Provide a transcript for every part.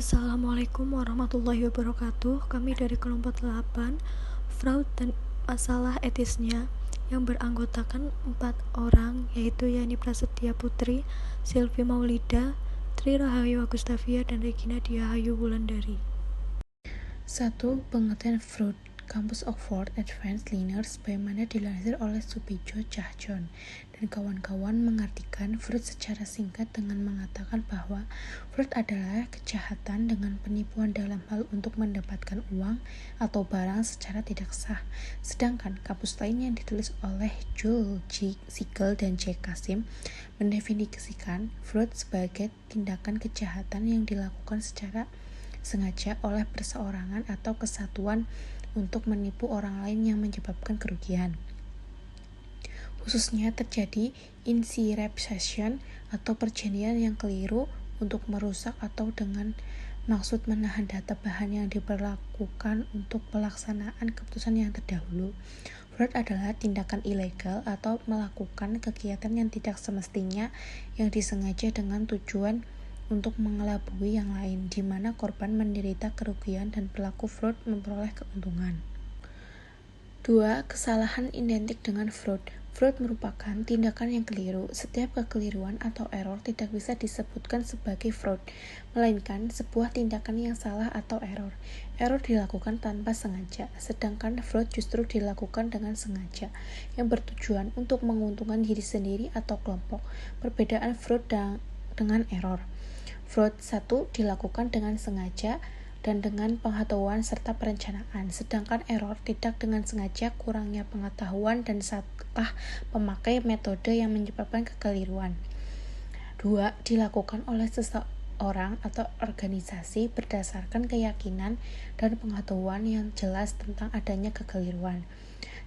Assalamualaikum warahmatullahi wabarakatuh. Kami dari kelompok 8 Fraud dan masalah etisnya yang beranggotakan 4 orang, yaitu Yani Prasetya Putri, Silvi Maulida, Tri Rahayu Agustafia, dan Regina Diahayu Wulandari. 1. Pengertian Freud, Kampus Oxford Advanced Learners, bagaimana dilansir oleh Subijo Cahjon dan kawan-kawan mengartikan Freud secara singkat dengan mengatakan bahwa Freud adalah kejahatan dengan penipuan dalam hal untuk mendapatkan uang atau barang secara tidak sah. Sedangkan kampus lain yang ditulis oleh Joel G. Siegel dan J. Kasim mendefinisikan Freud sebagai tindakan kejahatan yang dilakukan secara sengaja oleh perseorangan atau kesatuan untuk menipu orang lain yang menyebabkan kerugian. Khususnya terjadi insurrection atau perjanjian yang keliru untuk merusak atau dengan maksud menahan data bahan yang diperlakukan untuk pelaksanaan keputusan yang terdahulu. Fraud adalah tindakan ilegal atau melakukan kegiatan yang tidak semestinya yang disengaja dengan tujuan untuk mengelabui yang lain, di mana korban menderita kerugian dan pelaku fraud memperoleh keuntungan. 2. Kesalahan identik dengan fraud. Fraud merupakan tindakan yang keliru. Setiap kekeliruan atau error tidak bisa disebutkan sebagai fraud, melainkan sebuah tindakan yang salah atau error. Error dilakukan tanpa sengaja, sedangkan fraud justru dilakukan dengan sengaja, yang bertujuan untuk menguntungkan diri sendiri atau kelompok. Perbedaan fraud dengan error. Fraud 1 dilakukan dengan sengaja dan dengan pengetahuan serta perencanaan, sedangkan error tidak dengan sengaja, kurangnya pengetahuan dan salah pemakai metode yang menyebabkan kekeliruan. 2. Dilakukan oleh seseorang atau organisasi berdasarkan keyakinan dan pengetahuan yang jelas tentang adanya kekeliruan,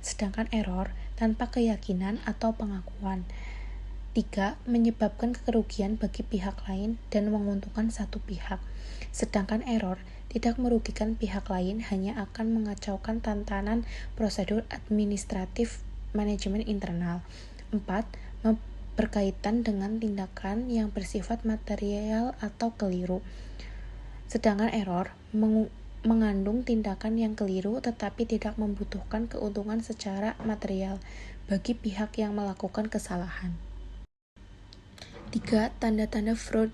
sedangkan error tanpa keyakinan atau pengakuan. 3. Menyebabkan kerugian bagi pihak lain dan menguntungkan satu pihak, sedangkan error tidak merugikan pihak lain, hanya akan mengacaukan tatanan prosedur administratif manajemen internal. 4. Berkaitan dengan tindakan yang bersifat material atau keliru, sedangkan error mengandung tindakan yang keliru tetapi tidak membutuhkan keuntungan secara material bagi pihak yang melakukan kesalahan. 3. Tanda-tanda fraud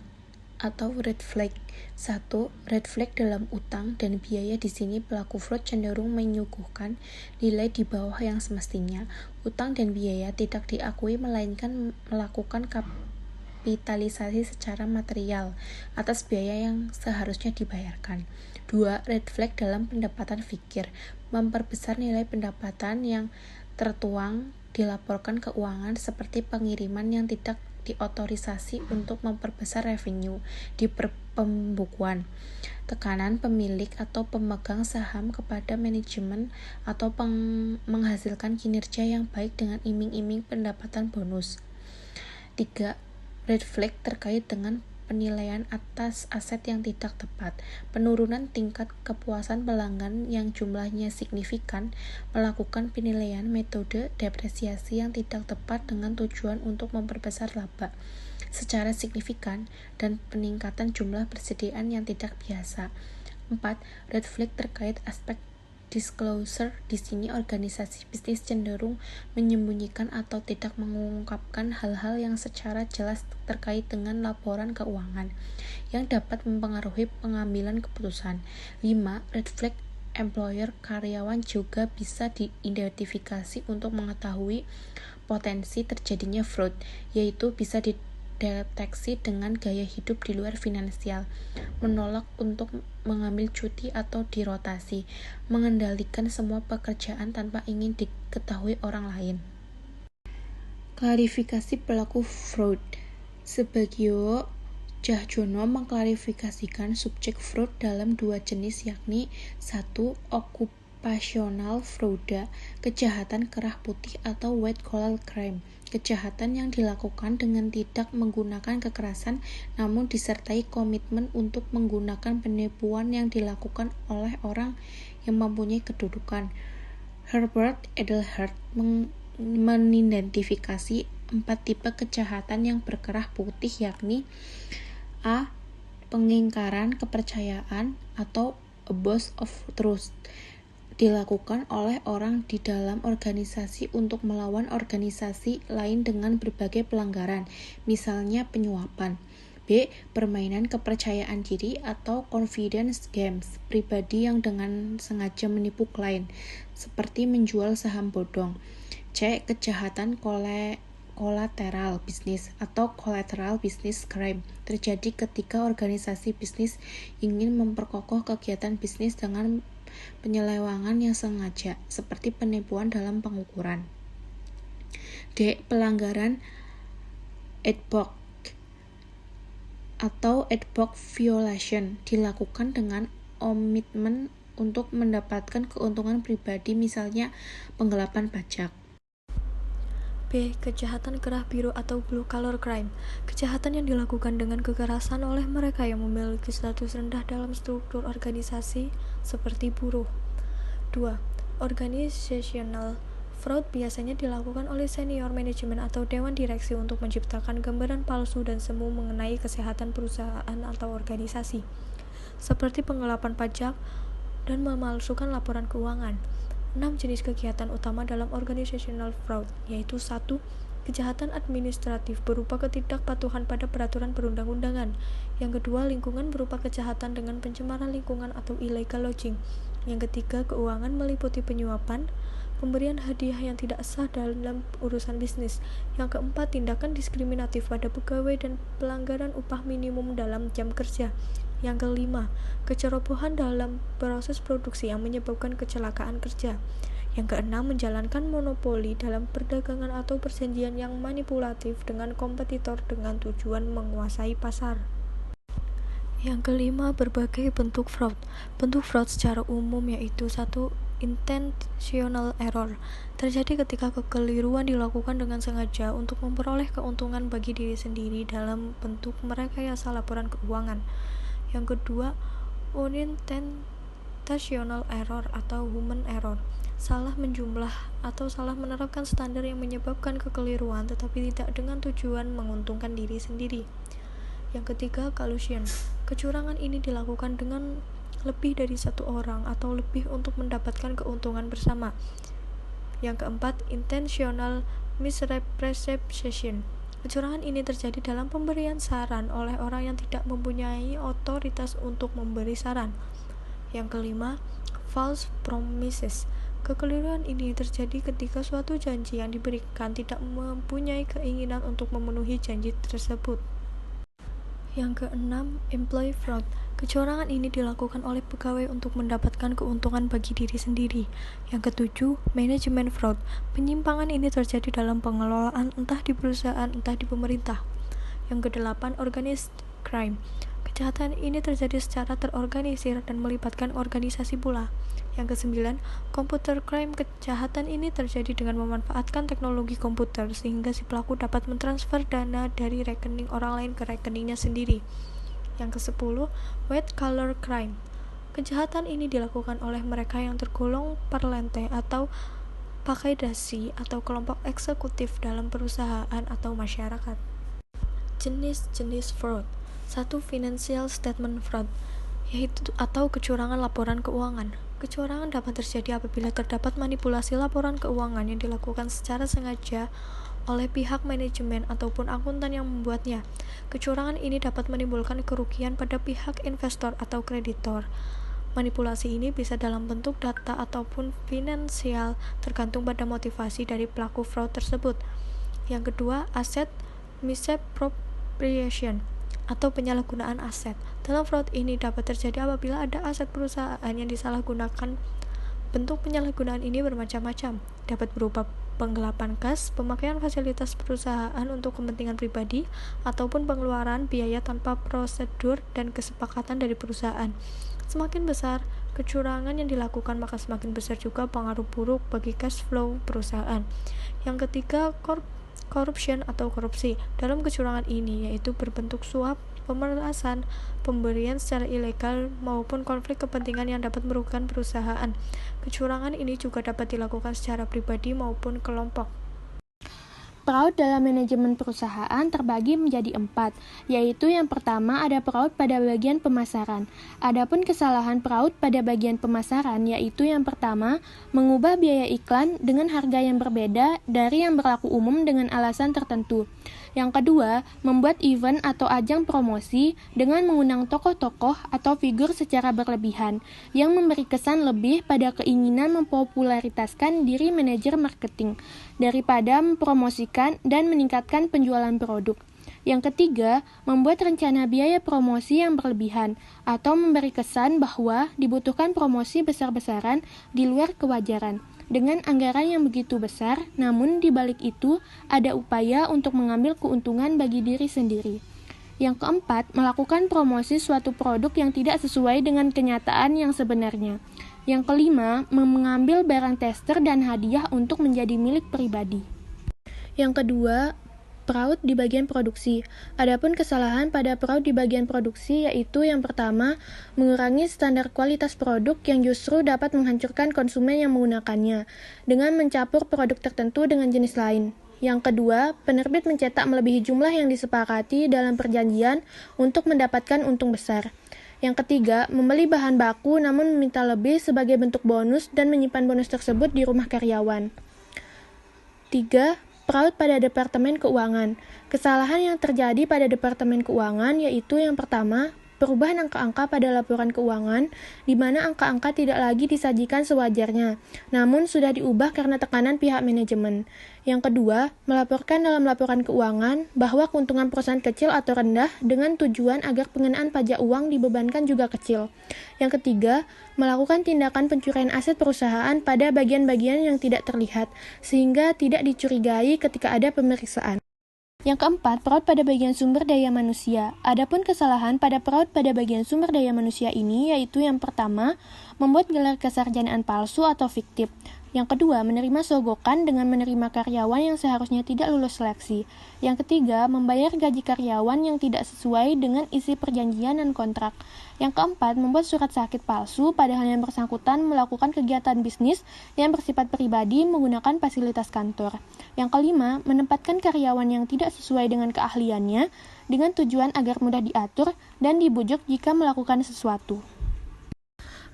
atau red flag. 1. Red flag dalam utang dan biaya. Di sini pelaku fraud cenderung menyuguhkan nilai di bawah yang semestinya. Utang dan biaya tidak diakui melainkan melakukan kapitalisasi secara material atas biaya yang seharusnya dibayarkan. 2. Red flag dalam pendapatan fikir. Memperbesar nilai pendapatan yang tertuang dilaporkan keuangan seperti pengiriman yang tidak diotorisasi untuk memperbesar revenue di pembukuan. Tekanan pemilik atau pemegang saham kepada manajemen atau menghasilkan kinerja yang baik dengan iming-iming pendapatan bonus. 3. Red flag terkait dengan penilaian atas aset yang tidak tepat. Penurunan tingkat kepuasan pelanggan yang jumlahnya signifikan, melakukan penilaian metode depresiasi yang tidak tepat dengan tujuan untuk memperbesar laba secara signifikan, dan peningkatan jumlah persediaan yang tidak biasa. 4. Red flag terkait aspek disclosure. Di sini organisasi bisnis cenderung menyembunyikan atau tidak mengungkapkan hal-hal yang secara jelas terkait dengan laporan keuangan yang dapat mempengaruhi pengambilan keputusan. 5. Red flag employer. Karyawan juga bisa diidentifikasi untuk mengetahui potensi terjadinya fraud, yaitu bisa deteksi dengan gaya hidup di luar finansial, menolak untuk mengambil cuti atau dirotasi, mengendalikan semua pekerjaan tanpa ingin diketahui orang lain. Klarifikasi pelaku fraud. Subagio Cahjono mengklarifikasikan subjek fraud dalam dua jenis, yakni 1. Occupational fraude, kejahatan kerah putih atau white collar crime, kejahatan yang dilakukan dengan tidak menggunakan kekerasan namun disertai komitmen untuk menggunakan penipuan yang dilakukan oleh orang yang mempunyai kedudukan. Herbert Edelhart menidentifikasi 4 tipe kejahatan yang berkerah putih, yakni A. Pengingkaran kepercayaan atau abuse of trust dilakukan oleh orang di dalam organisasi untuk melawan organisasi lain dengan berbagai pelanggaran, misalnya penyuapan. B. Permainan kepercayaan diri atau confidence games pribadi yang dengan sengaja menipu klien, seperti menjual saham bodong. C. Kejahatan kolateral bisnis atau collateral business crime terjadi ketika organisasi bisnis ingin memperkokoh kegiatan bisnis dengan penyelewengan yang sengaja, seperti penipuan dalam pengukuran. D. Pelanggaran ad hoc atau ad hoc violation dilakukan dengan komitmen untuk mendapatkan keuntungan pribadi, misalnya penggelapan pajak. B. Kejahatan kerah biru atau blue collar crime. Kejahatan yang dilakukan dengan kekerasan oleh mereka yang memiliki status rendah dalam struktur organisasi seperti buruh. 2. Organizational fraud biasanya dilakukan oleh senior manajemen atau dewan direksi untuk menciptakan gambaran palsu dan semu mengenai kesehatan perusahaan atau organisasi, seperti penggelapan pajak dan memalsukan laporan keuangan. 6 jenis kegiatan utama dalam organizational fraud, yaitu 1. Kejahatan administratif berupa ketidakpatuhan pada peraturan perundang-undangan. Yang kedua, lingkungan berupa kejahatan dengan pencemaran lingkungan atau illegal lodging. Yang ketiga, keuangan meliputi penyuapan, pemberian hadiah yang tidak sah dalam urusan bisnis. Yang keempat, tindakan diskriminatif pada pegawai dan pelanggaran upah minimum dalam jam kerja. Yang kelima, kecerobohan dalam proses produksi yang menyebabkan kecelakaan kerja. Yang keenam, menjalankan monopoli dalam perdagangan atau perjanjian yang manipulatif dengan kompetitor dengan tujuan menguasai pasar. Yang kelima, berbagai bentuk fraud. Bentuk fraud secara umum yaitu 1. Intentional error. Terjadi ketika kekeliruan dilakukan dengan sengaja untuk memperoleh keuntungan bagi diri sendiri dalam bentuk merekayasa laporan keuangan. Yang kedua, unintentional error atau human error. Salah menjumlah atau salah menerapkan standar yang menyebabkan kekeliruan tetapi tidak dengan tujuan menguntungkan diri sendiri. Yang ketiga, collusion. Kecurangan ini dilakukan dengan lebih dari satu orang atau lebih untuk mendapatkan keuntungan bersama. Yang keempat, intentional misrepresentation. Kecurangan ini terjadi dalam pemberian saran oleh orang yang tidak mempunyai otoritas untuk memberi saran. Yang kelima, false promises. Kekeliruan ini terjadi ketika suatu janji yang diberikan tidak mempunyai keinginan untuk memenuhi janji tersebut. Yang keenam, employee fraud. Kecurangan ini dilakukan oleh pegawai untuk mendapatkan keuntungan bagi diri sendiri. Yang ketujuh, manajemen fraud. Penyimpangan ini terjadi dalam pengelolaan entah di perusahaan entah di pemerintah. Yang kedelapan, organized crime. Kejahatan ini terjadi secara terorganisir dan melibatkan organisasi pula. Yang kesembilan, computer crime. Kejahatan ini terjadi dengan memanfaatkan teknologi komputer sehingga si pelaku dapat mentransfer dana dari rekening orang lain ke rekeningnya sendiri. Yang kesepuluh, white collar crime. Kejahatan ini dilakukan oleh mereka yang tergolong parlente atau pakai dasi atau kelompok eksekutif dalam perusahaan atau masyarakat. Jenis-jenis fraud. 1. Financial statement fraud, yaitu atau kecurangan laporan keuangan. Kecurangan dapat terjadi apabila terdapat manipulasi laporan keuangan yang dilakukan secara sengaja oleh pihak manajemen ataupun akuntan yang membuatnya. Kecurangan ini dapat menimbulkan kerugian pada pihak investor atau kreditor. Manipulasi ini bisa dalam bentuk data ataupun finansial, tergantung pada motivasi dari pelaku fraud tersebut. Yang kedua, aset misappropriation atau penyalahgunaan aset. Dalam fraud ini dapat terjadi apabila ada aset perusahaan yang disalahgunakan. Bentuk penyalahgunaan ini bermacam-macam, dapat berupa penggelapan kas, pemakaian fasilitas perusahaan untuk kepentingan pribadi, ataupun pengeluaran biaya tanpa prosedur dan kesepakatan dari perusahaan. Semakin besar kecurangan yang dilakukan, maka semakin besar juga pengaruh buruk bagi cash flow perusahaan. Yang ketiga, corruption atau korupsi. Dalam kecurangan ini yaitu berbentuk suap, pemerasan, pemberian secara ilegal maupun konflik kepentingan yang dapat merugikan perusahaan. Kecurangan ini juga dapat dilakukan secara pribadi maupun kelompok. Fraud dalam manajemen perusahaan terbagi menjadi 4, yaitu yang pertama ada fraud pada bagian pemasaran. Adapun kesalahan fraud pada bagian pemasaran yaitu yang pertama, mengubah biaya iklan dengan harga yang berbeda dari yang berlaku umum dengan alasan tertentu. Yang kedua, membuat event atau ajang promosi dengan mengundang tokoh-tokoh atau figur secara berlebihan, yang memberi kesan lebih pada keinginan mempopularitaskan diri manajer marketing, daripada mempromosikan dan meningkatkan penjualan produk. Yang ketiga, membuat rencana biaya promosi yang berlebihan, atau memberi kesan bahwa dibutuhkan promosi besar-besaran di luar kewajaran, dengan anggaran yang begitu besar, namun di balik itu ada upaya untuk mengambil keuntungan bagi diri sendiri. Yang keempat, melakukan promosi suatu produk yang tidak sesuai dengan kenyataan yang sebenarnya. Yang kelima, mengambil barang tester dan hadiah untuk menjadi milik pribadi. Yang kedua, fraud di bagian produksi. Adapun kesalahan pada fraud di bagian produksi yaitu yang pertama, mengurangi standar kualitas produk yang justru dapat menghancurkan konsumen yang menggunakannya dengan mencampur produk tertentu dengan jenis lain. Yang kedua, penerbit mencetak melebihi jumlah yang disepakati dalam perjanjian untuk mendapatkan untung besar. Yang ketiga, membeli bahan baku namun meminta lebih sebagai bentuk bonus dan menyimpan bonus tersebut di rumah karyawan. 3. Fraud pada Departemen Keuangan. Kesalahan yang terjadi pada Departemen Keuangan yaitu yang pertama, perubahan angka-angka pada laporan keuangan, di mana angka-angka tidak lagi disajikan sewajarnya, namun sudah diubah karena tekanan pihak manajemen. Yang kedua, melaporkan dalam laporan keuangan bahwa keuntungan perusahaan kecil atau rendah dengan tujuan agar pengenaan pajak uang dibebankan juga kecil. Yang ketiga, melakukan tindakan pencurian aset perusahaan pada bagian-bagian yang tidak terlihat, sehingga tidak dicurigai ketika ada pemeriksaan. Yang keempat, fraud pada bagian sumber daya manusia. Adapun kesalahan pada fraud pada bagian sumber daya manusia ini yaitu yang pertama, membuat gelar kesarjanaan palsu atau fiktif. Yang kedua, menerima sogokan dengan menerima karyawan yang seharusnya tidak lulus seleksi. Yang ketiga, membayar gaji karyawan yang tidak sesuai dengan isi perjanjian dan kontrak. Yang keempat, membuat surat sakit palsu padahal yang bersangkutan melakukan kegiatan bisnis yang bersifat pribadi menggunakan fasilitas kantor. Yang kelima, menempatkan karyawan yang tidak sesuai dengan keahliannya dengan tujuan agar mudah diatur dan dibujuk jika melakukan sesuatu.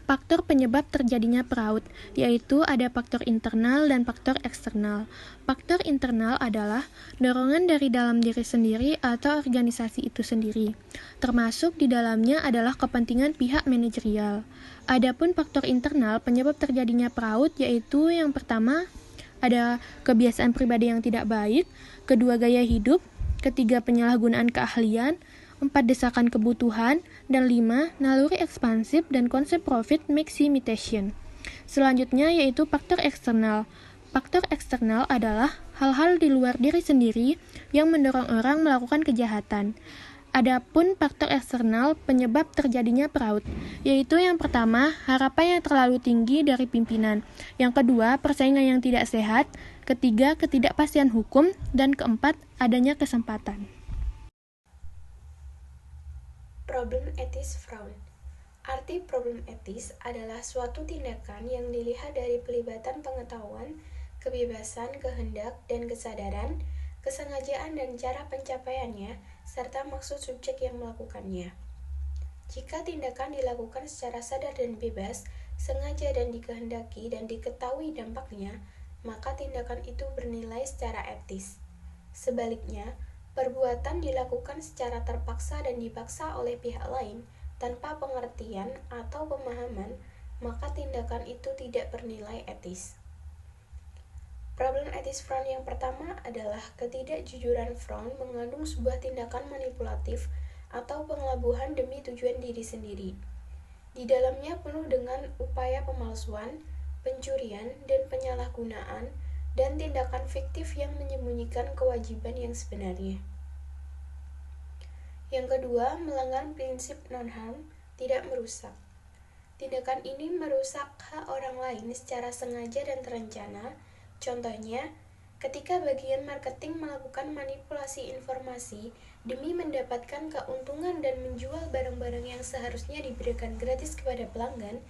Faktor penyebab terjadinya fraud, yaitu ada faktor internal dan faktor eksternal. Faktor internal adalah dorongan dari dalam diri sendiri atau organisasi itu sendiri. Termasuk di dalamnya adalah kepentingan pihak manajerial. Adapun faktor internal penyebab terjadinya fraud yaitu yang pertama, ada kebiasaan pribadi yang tidak baik, kedua gaya hidup, ketiga penyalahgunaan keahlian, 4 desakan kebutuhan, dan 5 naluri ekspansif dan konsep profit maximization. Selanjutnya yaitu faktor eksternal. Faktor eksternal adalah hal-hal di luar diri sendiri yang mendorong orang melakukan kejahatan. Adapun faktor eksternal penyebab terjadinya fraud, yaitu yang pertama, harapan yang terlalu tinggi dari pimpinan. Yang kedua, persaingan yang tidak sehat. Ketiga, ketidakpastian hukum. Dan keempat, adanya kesempatan. Problem etis fraud. Arti problem etis adalah suatu tindakan yang dilihat dari pelibatan pengetahuan, kebebasan, kehendak, dan kesadaran, kesengajaan dan cara pencapaiannya, serta maksud subjek yang melakukannya. Jika tindakan dilakukan secara sadar dan bebas, sengaja dan dikehendaki dan diketahui dampaknya, maka tindakan itu bernilai secara etis. Sebaliknya, perbuatan dilakukan secara terpaksa dan dipaksa oleh pihak lain tanpa pengertian atau pemahaman, maka tindakan itu tidak bernilai etis. Problem etis fraud yang pertama adalah ketidakjujuran fraud mengandung sebuah tindakan manipulatif atau pengelabuhan demi tujuan diri sendiri. Di dalamnya penuh dengan upaya pemalsuan, pencurian, dan penyalahgunaan, dan tindakan fiktif yang menyembunyikan kewajiban yang sebenarnya. Yang kedua, melanggar prinsip non-harm, tidak merusak. Tindakan ini merusak hak orang lain secara sengaja dan terencana. Contohnya, ketika bagian marketing melakukan manipulasi informasi demi mendapatkan keuntungan dan menjual barang-barang yang seharusnya diberikan gratis kepada pelanggan,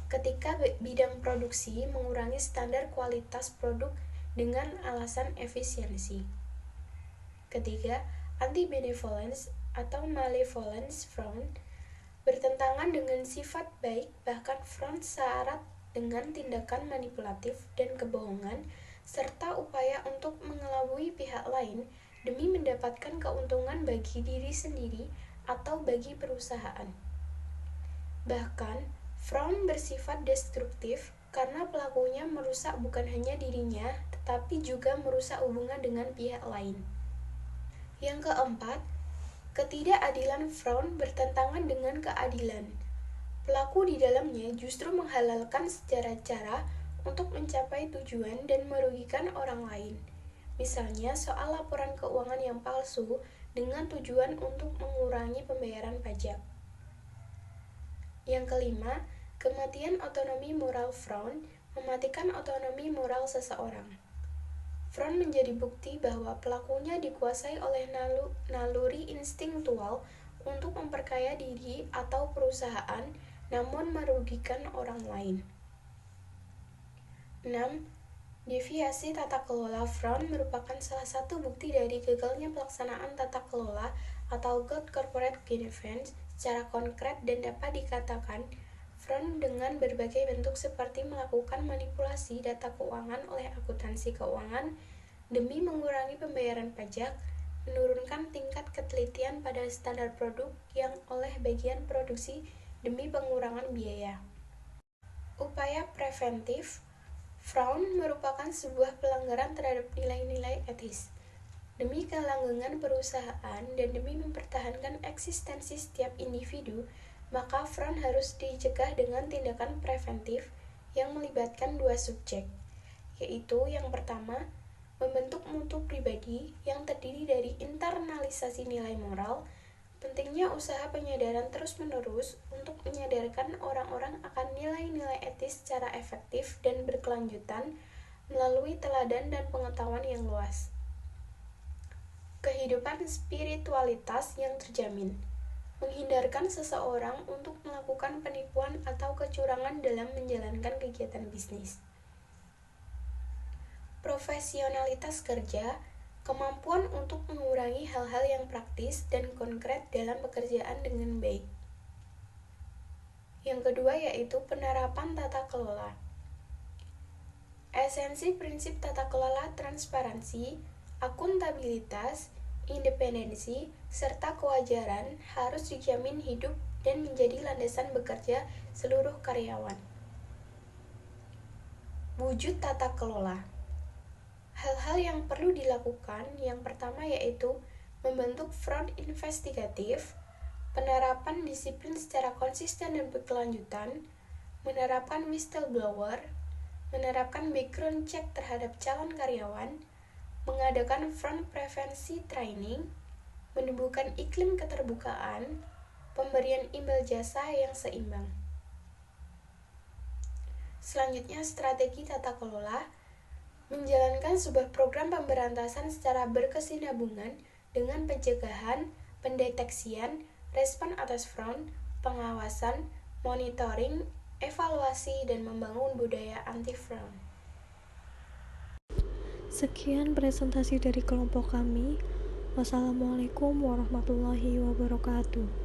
ketika bidang produksi mengurangi standar kualitas produk dengan alasan efisiensi. Ketiga, anti-benevolence atau malevolence frown bertentangan dengan sifat baik, bahkan frown syarat dengan tindakan manipulatif dan kebohongan serta upaya untuk mengelabui pihak lain demi mendapatkan keuntungan bagi diri sendiri atau bagi perusahaan. Bahkan, frown bersifat destruktif karena pelakunya merusak bukan hanya dirinya, tetapi juga merusak hubungan dengan pihak lain. Yang keempat, ketidakadilan frown bertentangan dengan keadilan. Pelaku di dalamnya justru menghalalkan secara cara untuk mencapai tujuan dan merugikan orang lain. Misalnya soal laporan keuangan yang palsu dengan tujuan untuk mengurangi pembayaran pajak. Yang kelima, kematian otonomi moral frown mematikan otonomi moral seseorang. Frown menjadi bukti bahwa pelakunya dikuasai oleh naluri instingtual untuk memperkaya diri atau perusahaan, namun merugikan orang lain. 6. Deviasi tata kelola frown merupakan salah satu bukti dari gagalnya pelaksanaan tata kelola atau good corporate governance secara konkret dan dapat dikatakan frown dengan berbagai bentuk seperti melakukan manipulasi data keuangan oleh akuntansi keuangan demi mengurangi pembayaran pajak, menurunkan tingkat ketelitian pada standar produk yang oleh bagian produksi demi pengurangan biaya. Upaya preventif, frown merupakan sebuah pelanggaran terhadap nilai-nilai etis. Demi kelanggengan perusahaan dan demi mempertahankan eksistensi setiap individu, maka frown harus dicegah dengan tindakan preventif yang melibatkan dua subjek, yaitu yang pertama, membentuk mutu pribadi yang terdiri dari internalisasi nilai moral. Pentingnya usaha penyadaran terus-menerus untuk menyadarkan orang-orang akan nilai-nilai etis secara efektif dan berkelanjutan melalui teladan dan pengetahuan yang luas. Kehidupan spiritualitas yang terjamin menghindarkan seseorang untuk melakukan penipuan atau kecurangan dalam menjalankan kegiatan bisnis. Profesionalitas kerja, kemampuan untuk mengurangi hal-hal yang praktis dan konkret dalam pekerjaan dengan baik. Yang kedua yaitu penerapan tata kelola. Esensi prinsip tata kelola transparansi, akuntabilitas, independensi, serta kewajaran harus dijamin hidup dan menjadi landasan bekerja seluruh karyawan. Wujud tata kelola. Hal-hal yang perlu dilakukan yang pertama yaitu membentuk front investigatif, penerapan disiplin secara konsisten dan berkelanjutan, menerapkan whistleblower, menerapkan background check terhadap calon karyawan, mengadakan front prevensi training, menumbuhkan iklim keterbukaan, pemberian imbal jasa yang seimbang. Selanjutnya, strategi tata kelola, menjalankan sebuah program pemberantasan secara berkesinambungan dengan pencegahan, pendeteksian, respon atas frown, pengawasan, monitoring, evaluasi, dan membangun budaya anti-frown. Sekian presentasi dari kelompok kami. Wassalamualaikum warahmatullahi wabarakatuh.